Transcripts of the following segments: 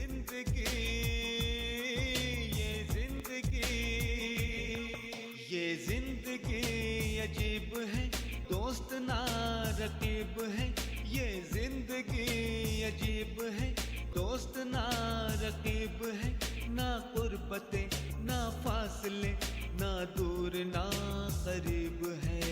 जिंदगी, ये जिंदगी, ये जिंदगी अजीब है, दोस्त ना रकीब है। ये जिंदगी अजीब है, दोस्त ना रकीब है। ना गुर्बते ना फासले, ना दूर ना करीब है।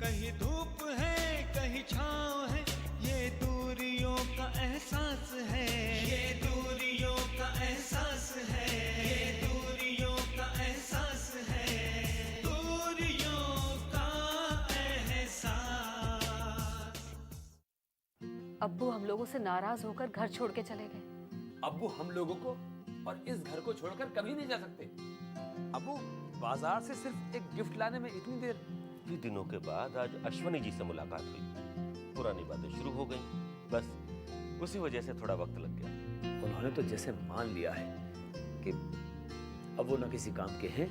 कहीं धूप है कहीं छाँव है, ये दूरियों का एहसास है। ये दूरियों का एहसास है, ये दूरियों का एहसास है, दूरियों का एहसास। अब्बू हम लोगों से नाराज होकर घर छोड़ के चले गए। अब्बू हम लोगों को और इस घर को छोड़कर कभी नहीं जा सकते। अब्बू बाजार से सिर्फ एक गिफ्ट लाने में इतनी देर। काफी दिनों के बाद आज अश्वनी जी से मुलाकात हुई, पुरानी बातें शुरू हो गई, बस उसी वजह से थोड़ा वक्त लग गया। उन्होंने तो जैसे मान लिया है कि अब वो ना किसी काम के हैं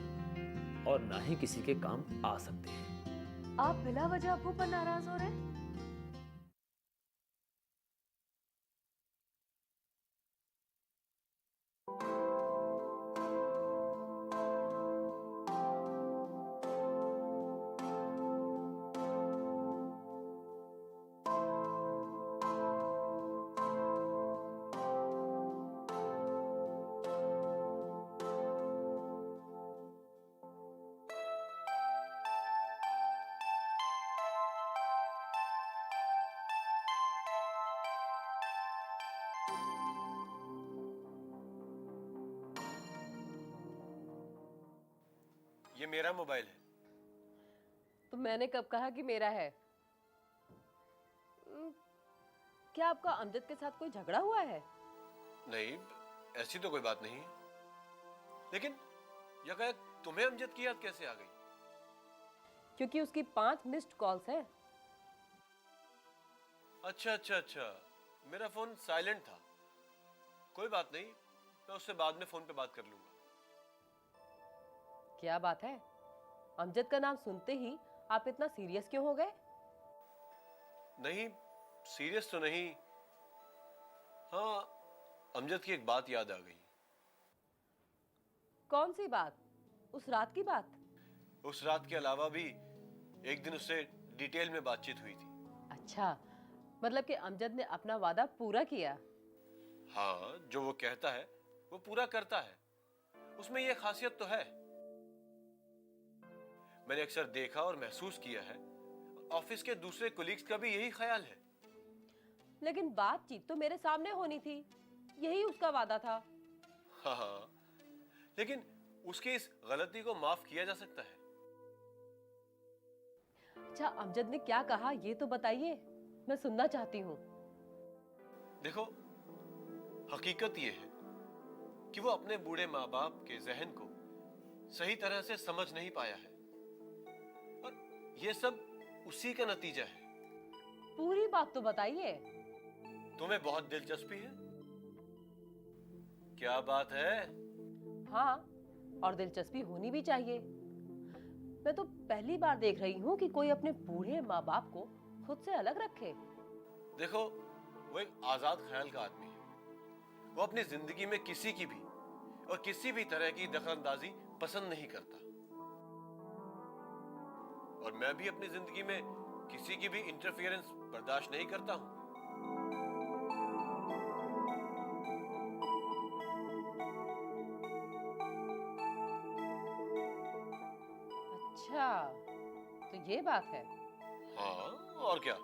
और ना ही किसी के काम आ सकते हैं। आप बिला वजह अब्बू पर नाराज हो रहे हैं? ये मेरा मोबाइल है। तो मैंने कब कहा कि मेरा है? क्या आपका अमजद के साथ कोई झगड़ा हुआ है? नहीं, ऐसी तो कोई बात नहीं है। लेकिन यह कहे तुम्हें अमजद की याद कैसे आ गई? क्योंकि उसकी 5 मिस्ड कॉल्स हैं। अच्छा अच्छा अच्छा, मेरा फोन साइलेंट था। कोई बात नहीं, मैं उससे बाद में फोन पे बात कर लूंगा। क्या बात है? अमजद का नाम सुनते ही आप इतना सीरियस क्यों हो गए? नहीं, सीरियस तो नहीं। हाँ, अमजद की एक बात याद आ गई। कौन सी बात? उस रात की बात? उस रात के अलावा भी एक दिन उससे डिटेल में बातचीत हुई थी। अच्छा, मतलब कि अमजद ने अपना वादा पूरा किया। हाँ, जो वो कहता है वो पूरा करता है, उसमें यह खासियत तो है। मैंने अक्सर देखा और महसूस किया है, ऑफिस के दूसरे कोलीग्स का भी यही ख्याल है। लेकिन बातचीत तो मेरे सामने होनी थी, यही उसका वादा था। हाँ, लेकिन उसकी इस गलती को माफ किया जा सकता है। अच्छा, अमजद ने क्या कहा ये तो बताइए, मैं सुनना चाहती हूँ। देखो, हकीकत ये है कि वो अपने बूढ़े माँ बाप के जहन को सही तरह से समझ नहीं पाया है, और ये सब उसी का नतीजा है। पूरी बात तो बताइए। तुम्हें बहुत दिलचस्पी है? क्या बात है? हाँ, और दिलचस्पी होनी भी चाहिए। मैं तो पहली बार देख रही हूँ कि कोई अपने बूढ़े माँ बाप को खुद से अलग रखे। देखो, वो एक आजाद ख्याल का आदमी है। वो अपनी जिंदगी में किसी की भी और किसी भी तरह की दखलंदाजी पसंद नहीं करता, और मैं भी अपनी जिंदगी में किसी की भी इंटरफियरेंस बर्दाश्त नहीं करता हूं। अच्छा, तो ये बात है। हाँ, और क्या?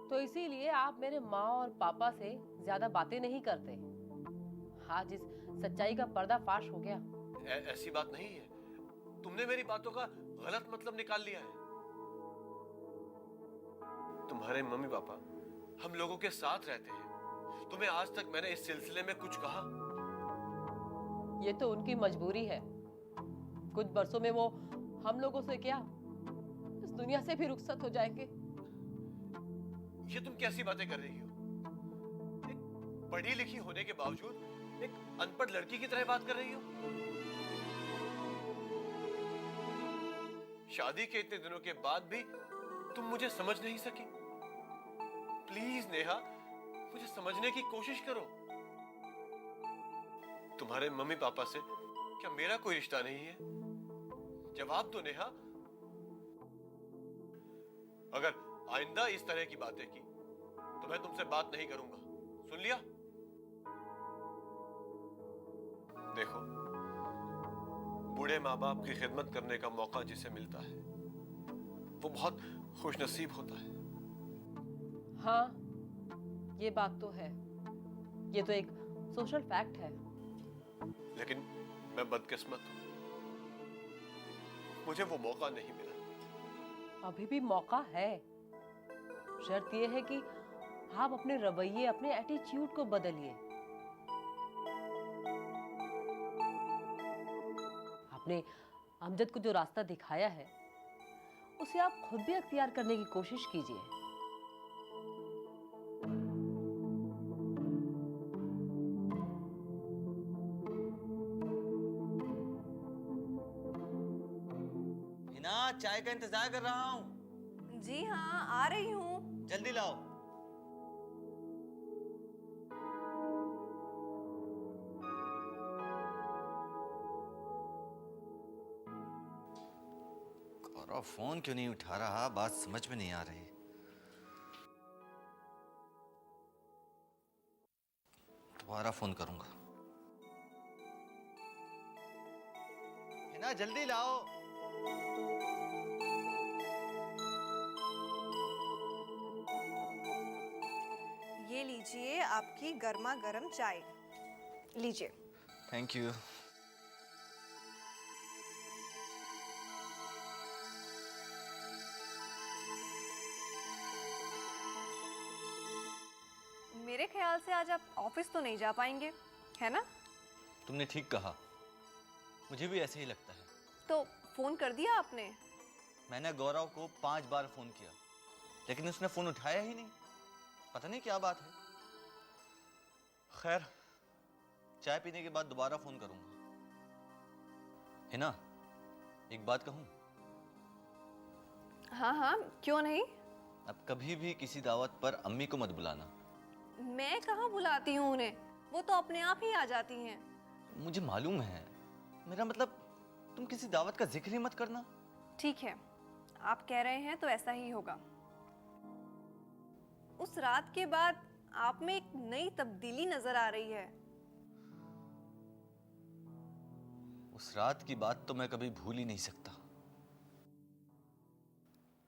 तो इसीलिए आप मेरे माँ और पापा से ज्यादा बातें नहीं करते। आज इस सच्चाई का पर्दाफाश हो गया। ऐसी बात नहीं है। तुमने मेरी बातों का गलत मतलब निकाल लिया है। तुम्हारे मम्मी पापा हम लोगों के साथ रहते हैं। तुम्हें आज तक मैंने इस सिलसिले में कुछ कहा? ये तो उनकी मजबूरी है। कुछ बरसों में वो हम लोगों से क्या, इस दुनिया से भी रुखसत हो जाएंगे। ये तुम कैसी बातें कर रही हो? एक पढ़ी लिखी होने के बावजूद एक अनपढ़ लड़की की तरह बात कर रही हो। शादी के इतने दिनों के बाद भी तुम मुझे समझ नहीं सकी। प्लीज नेहा, मुझे समझने की कोशिश करो। तुम्हारे मम्मी पापा से क्या मेरा कोई रिश्ता नहीं है? जवाब दो नेहा। अगर आइंदा इस तरह की बातें की तो मैं तुमसे बात नहीं करूंगा, सुन लिया? देखो, बूढ़े माँ बाप की खिदमत करने का मौका जिसे मिलता है वो बहुत खुशनसीब होता है। हाँ, ये बात तो है। ये तो एक सोशल फैक्ट है। लेकिन मैं बदकिस्मत हूं, मुझे वो मौका नहीं मिला। अभी भी मौका है। शर्त ये है कि आप अपने रवैये, अपने एटीट्यूड को बदलिए। आपने अमजद को जो रास्ता दिखाया है उसे आप खुद भी अख्तियार करने की कोशिश कीजिए। हिना, चाय का इंतजार कर रहा हूँ। जी हाँ, आ रही हूँ। जल्दी लाओ। गौरव फोन क्यों नहीं उठा रहा? बात समझ में नहीं आ रही। दोबारा फोन करूंगा। हिना, जल्दी लाओ। ये लीजिए आपकी गर्मा गर्म चाय। लीजिए। Thank you. मेरे ख्याल से आज आप ऑफिस तो नहीं जा पाएंगे, है ना? तुमने ठीक कहा, मुझे भी ऐसे ही लगता है। तो फोन कर दिया आपने? मैंने गौरव को 5 बार फोन किया लेकिन उसने फोन उठाया ही नहीं। पता नहीं क्या बात है। खैर, चाय पीने के बाद दोबारा फोन करूंगा। है ना, एक बात कहूं? हाँ हाँ, क्यों नहीं। अब कभी भी किसी दावत पर अम्मी को मत बुलाना। मैं कहाँ बुलाती हूँ उन्हें, वो तो अपने आप ही आ जाती हैं। मुझे मालूम है, मेरा मतलब तुम किसी दावत का जिक्र ही मत करना। ठीक है, आप कह रहे हैं तो ऐसा ही होगा। उस रात के बाद आप में एक नई तब्दीली नजर आ रही है। उस रात की बात तो मैं कभी भूल ही नहीं सकता।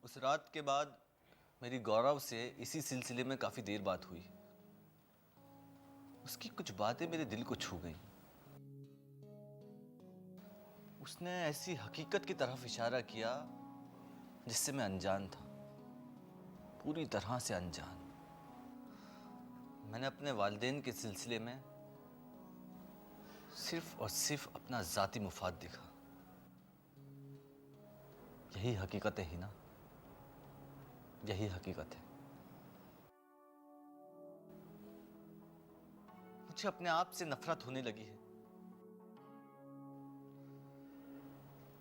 उस रात के बाद मेरी गौरव से इसी सिलसिले में काफी देर बात हुई। उसकी कुछ बातें मेरे दिल को छू गईं। उसने ऐसी हकीकत की तरफ इशारा किया जिससे मैं अनजान था, पूरी तरह से अनजान। मैंने अपने वालिदैन के सिलसिले में सिर्फ और सिर्फ अपना जाती मुफाद देखा। यही हकीकत है ना, यही हकीकत है। मुझे अपने आप से नफरत होने लगी है।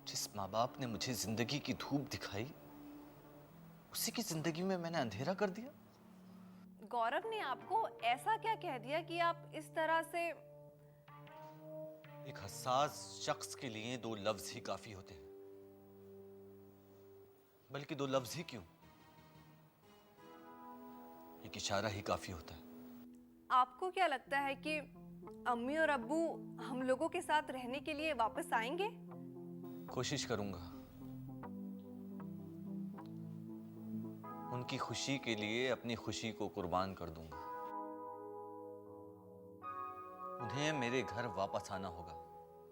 जिस माँ बाप ने मुझे जिंदगी की धूप दिखाई, उसी की जिंदगी में मैंने अंधेरा कर दिया। गौरव ने आपको ऐसा क्या कह दिया कि आप इस तरह से? एक हसास शख्स के लिए 2 लफ्ज ही काफी होते हैं, बल्कि 2 लफ्ज ही क्यों, एक इशारा ही काफी होता है। आपको क्या लगता है कि अम्मी और अब्बू हम लोगों के साथ रहने के लिए वापस आएंगे? कोशिश करूंगा। उनकी खुशी के लिए अपनी खुशी को कुर्बान कर दूंगा। उन्हें मेरे घर वापस आना होगा,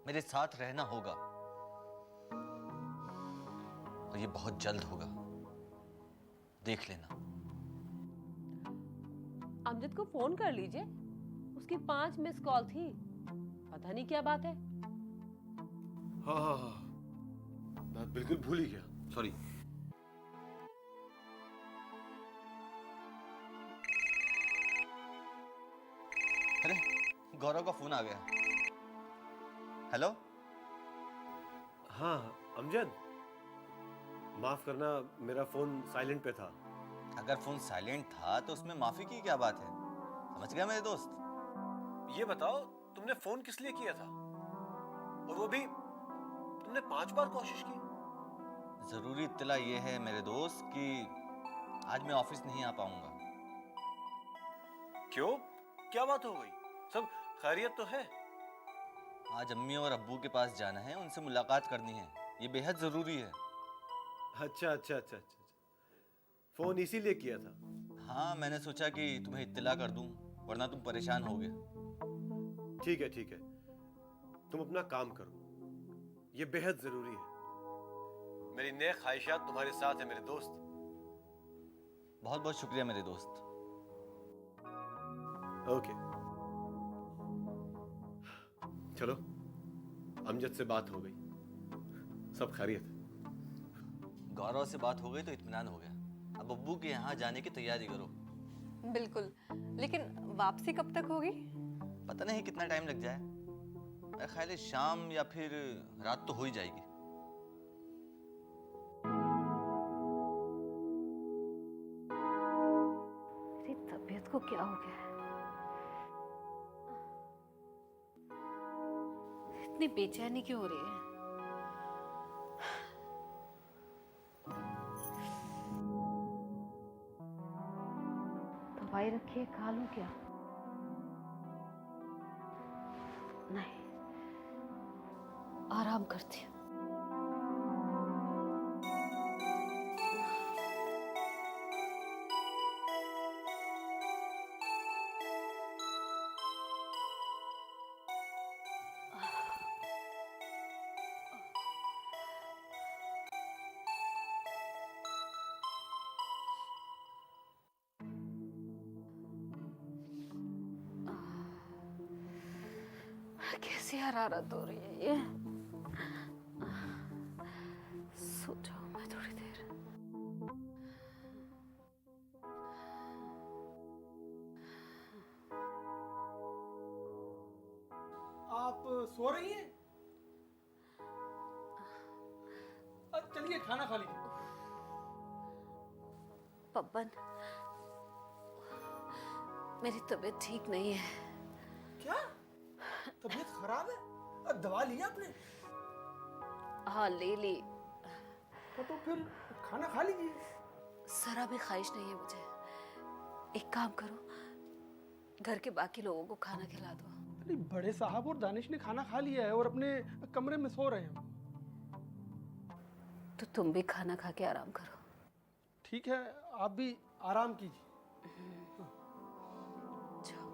मेरे साथ रहना होगा, और ये बहुत जल्द होगा, देख लेना। अमजद को फोन कर लीजिए, उसकी 5 मिस कॉल थी, पता नहीं क्या बात है। हाँ हाँ हाँ, मैं बिल्कुल भूल ही गया, सॉरी। अरे, गौरव का फोन आ गया। हेलो। हाँ अमजद, माफ करना, मेरा फोन साइलेंट पे था। अगर फोन साइलेंट था तो उसमें माफी की क्या बात है? समझ गया मेरे दोस्त? ये बताओ, तुमने फोन किस लिए किया था, और वो भी तुमने 5 बार कोशिश की? जरूरी इत्तला ये है मेरे दोस्त कि आज मैं ऑफिस नहीं आ पाऊंगा। क्यों, क्या बात हो गई? सब खैरियत तो है? आज अम्मी और अब्बू के पास जाना है, उनसे मुलाकात करनी है, ये बेहद जरूरी है। अच्छा अच्छा अच्छा अच्छा, फोन इसीलिए किया था? हाँ, मैंने सोचा कि तुम्हें इत्तला कर दूं, वरना तुम परेशान होगे। ठीक है ठीक है, तुम अपना काम करो, ये बेहद जरूरी है। मेरी नेक ख्वाहिशात तुम्हारे साथ है मेरे दोस्त। बहुत बहुत शुक्रिया मेरे दोस्त। ओके, चलो, अमजद से बात हो गई, सब खैरियत है। गौरव से बात हो गई तो इत्मीनान हो गया। अब अब्बू के यहाँ जाने की तैयारी करो। बिल्कुल, लेकिन वापसी कब तक होगी? पता नहीं कितना टाइम लग जाए, मेरा ख्याल है शाम या फिर रात तो हो ही जाएगी। मेरी तबीयत को क्या हो गया है? इतनी बेचैनी क्यों हो रही है? दवाई रखी है, खा लूं क्या? नहीं, आराम करती हूँ। कैसी हरारत हो रही है ये? सो जाऊं मैं थोड़ी देर। आप सो रही हैं? चलिए खाना खा लीजिए। पप्पन, मेरी तबीयत ठीक नहीं है। क्या तबीयत खराब है? दवा ली आपने? हाँ, ले ली। तो फिर खाना खा लीजिए। जरा भी ख्वाहिश नहीं है मुझे। एक काम करो, घर के बाकी लोगों को खाना खिला दो। अरे बड़े साहब और दानिश ने खाना खा लिया है और अपने कमरे में सो रहे हैं। तो तुम भी खाना खा के आराम करो। ठीक है, आप भी आराम कीजिए। जाओ।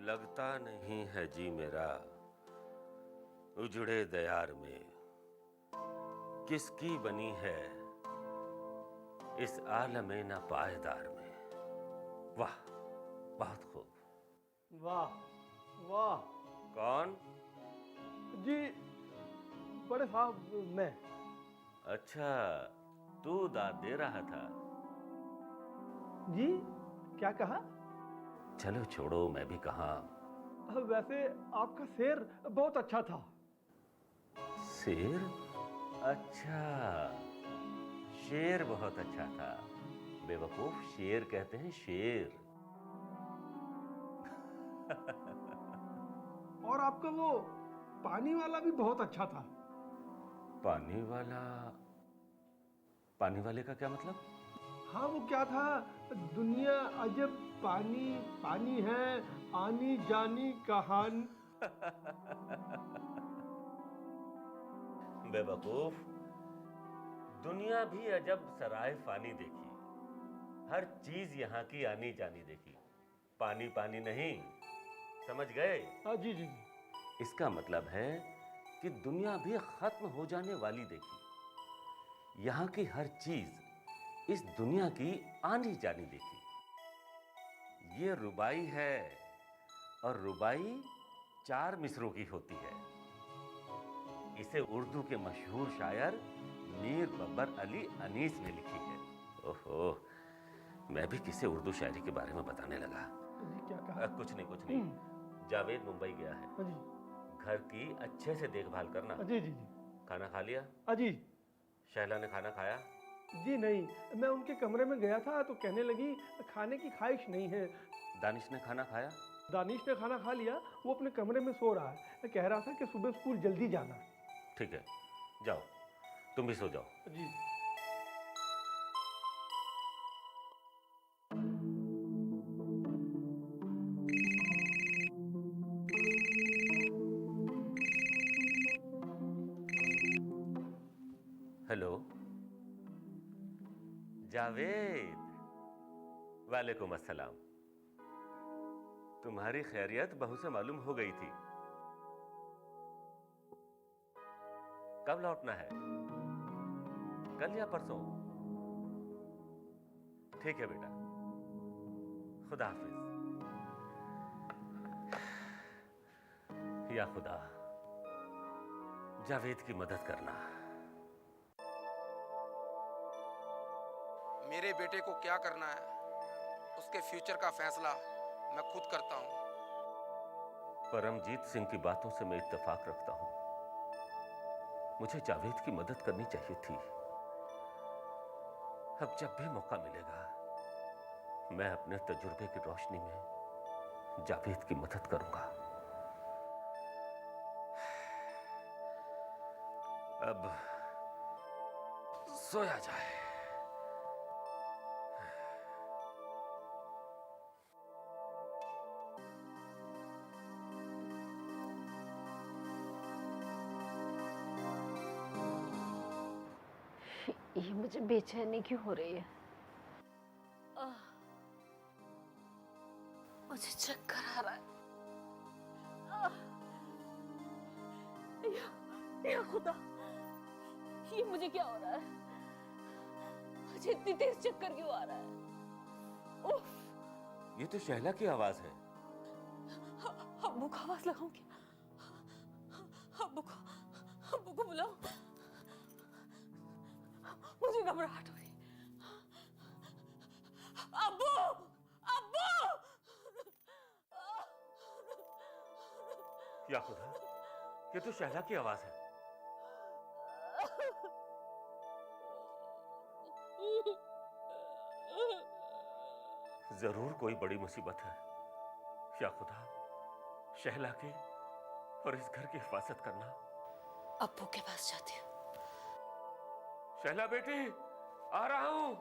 लगता नहीं है जी मेरा उजड़े दयार में किसकी बनी है इस आलमे ना पायदार में। वाह, बहुत खूब। वाह वाह। कौन? जी बड़े साहब, मैं। अच्छा, तू दाद दे रहा था? जी क्या कहा? चलो छोड़ो, मैं भी कहा। वैसे आपका शेर बहुत अच्छा था। शेर? अच्छा, शेर बहुत अच्छा था। बेवकूफ, शेर कहते हैं शेर। और आपका वो पानी वाला भी बहुत अच्छा था। पानी वाला? पानी वाले का क्या मतलब? हाँ, वो क्या था, दुनिया अजब पानी पानी है, आनी जानी कहानी। बेवकूफ, दुनिया भी अजब सराय फानी देखी, हर चीज यहाँ की आनी जानी देखी, पानी पानी नहीं। समझ गए? हाँ जी जी। इसका मतलब है कि दुनिया भी खत्म हो जाने वाली देखी, यहाँ की हर चीज इस दुनिया की आनी जानी देखी। ये रुबाई है, और रुबाई 4 मिसरों की होती है। इसे उर्दू के मशहूर शायर मीर बब्बर अली अनीस ने लिखी है। ओहो, मैं भी किसे उर्दू शायरी के बारे में बताने लगा। जी क्या कहा? कुछ नहीं। जावेद मुंबई गया है। हाँ जी। घर की अच्छे से देखभाल करना। जी जी जी। खाना खा लिया? हाँ जी। शैला ने खाना खाया? जी नहीं, मैं उनके कमरे में गया था तो कहने लगी खाने की ख्वाहिश नहीं है। दानिश ने खाना खाया? दानिश ने खाना खा लिया, वो अपने कमरे में सो रहा है। कह रहा था कि सुबह स्कूल जल्दी जाना। ठीक है, जाओ, तुम भी सो जाओ। जी। हेलो जावेद, वालेकुम अस्सलाम। तुम्हारी खैरियत बहू से मालूम हो गई थी। कब लौटना है? कल या परसों? ठीक है बेटा, खुदा हाफिज। या खुदा, जावेद की मदद करना। मेरे बेटे को क्या करना है, उसके फ्यूचर का फैसला मैं खुद करता हूँ। परमजीत सिंह की बातों से मैं इत्तेफाक रखता हूं। मुझे जावेद की मदद करनी चाहिए थी। अब जब भी मौका मिलेगा, मैं अपने तजुर्बे की रोशनी में जावेद की मदद करूंगा। अब सोया जाए। ये मुझे बेचैनी क्यों हो रही है? मुझे चक्कर आ रहा है। या खुदा, ये मुझे क्या हो रहा है? मुझे इतनी तेज चक्कर क्यों आ रहा है? उफ! ये तो शैला की आवाज है। अब्बू को आवाज लगाऊं क्या? अब्बू को बुलाओ। मुझे घबराहट हो रही। अब्बू! अब्बू! या खुदा, ये तो शैला की आवाज है। जरूर कोई बड़ी मुसीबत है। या खुदा, शैला के और इस घर की हिफाजत करना। अब्बू के पास जाती हूँ। शैला बेटी, आ रहा हूं।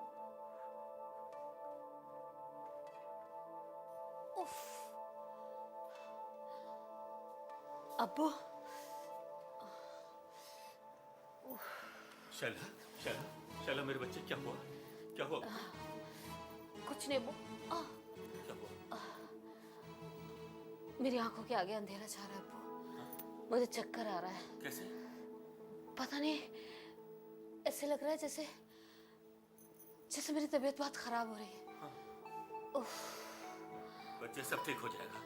उफ! अब्बू! शैला, शैला, शैला मेरे बच्चे, क्या हुआ? क्या हुआ? कुछ नहीं अब्बू। क्या हुआ? मेरी आंखों के आगे अंधेरा छा रहा है अब्बू। मुझे चक्कर आ रहा है। कैसे? पता नहीं, ऐसे लग रहा है जैसे जैसे मेरी तबीयत बहुत खराब हो रही है। उफ! बच्चे, सब ठीक हो जाएगा।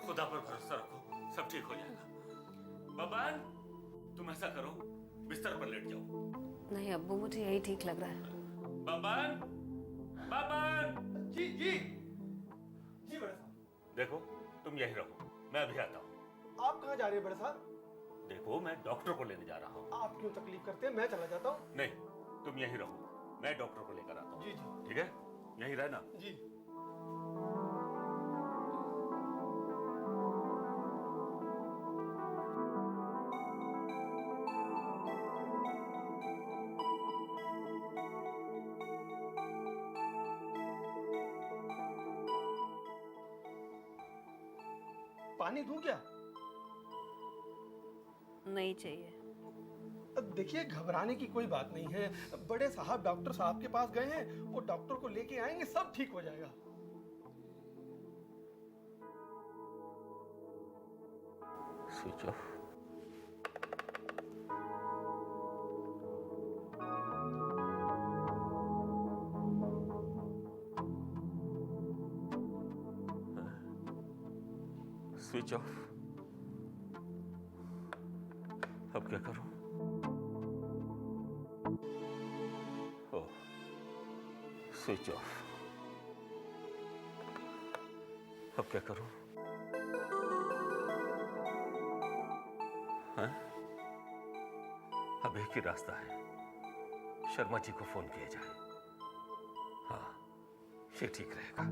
खुदा पर भरोसा रखो, सब ठीक हो जाएगा। बबन, तुम ऐसा करो, बिस्तर पर लेट जाओ। नहीं अब्बू, मुझे यही ठीक लग रहा है। बबन, बबन! जी जी जी बड़े साहब। देखो, तुम यहीं रहो, मैं अभी आता हूँ। आप कहाँ जा रहे हैं बड़े साहब? देखो, मैं डॉक्टर को लेने जा रहा हूँ। आप क्यों तकलीफ करते हैं, मैं चला जाता हूँ। नहीं, तुम यहीं रहो, मैं डॉक्टर को लेकर आता हूँ। जी जी ठीक है, यहीं रहना। जी। पानी दूं क्या? नहीं चाहिए। देखिए, घबराने की कोई बात नहीं है। बड़े साहब डॉक्टर साहब के पास गए हैं, वो डॉक्टर को लेके आएंगे, सब ठीक हो जाएगा। Switch off. Switch off. अब क्या करूं? ओह, स्विच ऑफ। अब क्या करूं? हाँ? अब एक ही रास्ता है, शर्मा जी को फोन किया जाए। हाँ, ये ठीक रहेगा।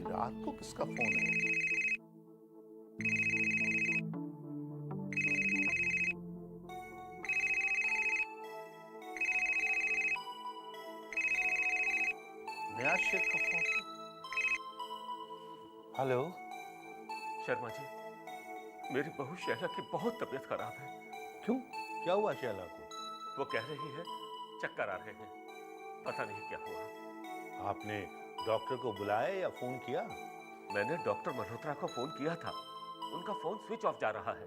रात को किसका फोन है? न्याज शेख का फोन। हेलो। शर्मा जी, मेरी बहू शैला की बहुत तबीयत खराब है। क्यों? क्या हुआ शैला को? वो कह रही है चक्कर आ रहे हैं, पता नहीं क्या हुआ। आपने डॉक्टर को बुलाया या फोन किया? मैंने डॉक्टर मल्होत्रा को फोन किया था, उनका फोन स्विच ऑफ जा रहा है।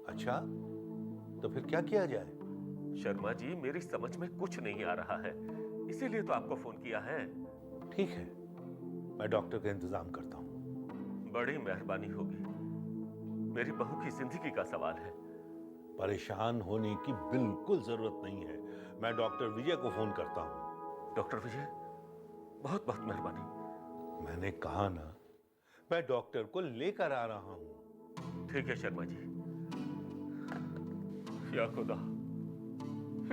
अच्छा, तो फिर क्या किया जाए? शर्मा जी, मेरी समझ में कुछ नहीं आ रहा है, इसीलिए तो आपको फोन किया है। ठीक है, मैं डॉक्टर का इंतजाम करता हूँ। बड़ी मेहरबानी होगी, मेरी बहू की जिंदगी का सवाल है। परेशान होने की बिल्कुल जरूरत नहीं है, मैं डॉक्टर विजय को फोन करता हूँ। डॉक्टर विजय, बहुत बहुत मेहरबानी। मैंने कहा ना, मैं डॉक्टर को लेकर आ रहा हूँ। ठीक है शर्मा जी। या खुदा,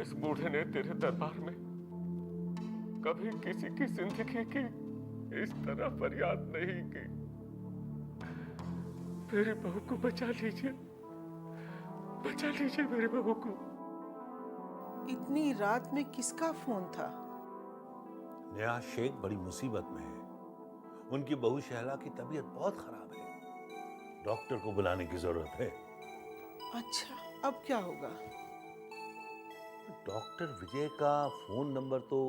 इस बूढ़े ने तेरे दरबार में कभी किसी की जिंदगी की इस तरह फरियाद नहीं की। मेरी बहू को बचा लीजिए, बचा लीजिए मेरी बहू को। इतनी रात में किसका फोन था? न्याज शेख बड़ी मुसीबत में है, उनकी बहू शहला की तबीयत बहुत खराब है, डॉक्टर को बुलाने की जरूरत है। अच्छा, अब क्या होगा? डॉक्टर विजय का फोन नंबर तो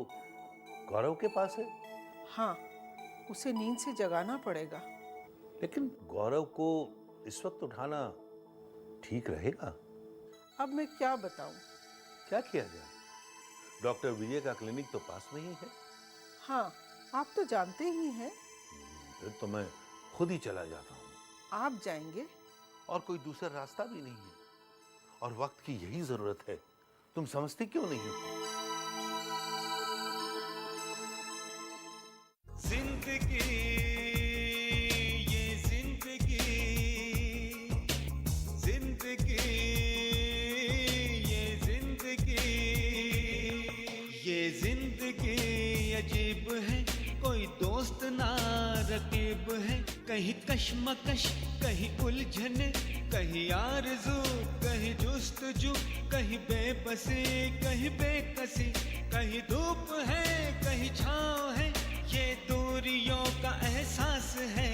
गौरव के पास है। हाँ, उसे नींद से जगाना पड़ेगा। लेकिन गौरव को इस वक्त उठाना ठीक रहेगा? अब मैं क्या बताऊं? क्या किया जाए? डॉक्टर विजय का क्लिनिक तो पास में ही है। हाँ, आप तो जानते ही हैं। फिर तो मैं खुद ही चला जाता हूँ। आप जाएंगे? और कोई दूसरा रास्ता भी नहीं है, और वक्त की यही जरूरत है। तुम समझती क्यों नहीं हो? जिंदगी, ये जिंदगी, जिंदगी, ये जिंदगी, ये जिंदगी अजीब है, कोई दोस्त ना रकीब है। कहीं कश्मकश, कहीं उलझन, कहीं आरज़ू, कहीं जुस्तजू, कहीं बेबसी, कहीं बेकसी, कहीं धूप है, कहीं छाँव है, ये दूरियों का एहसास है।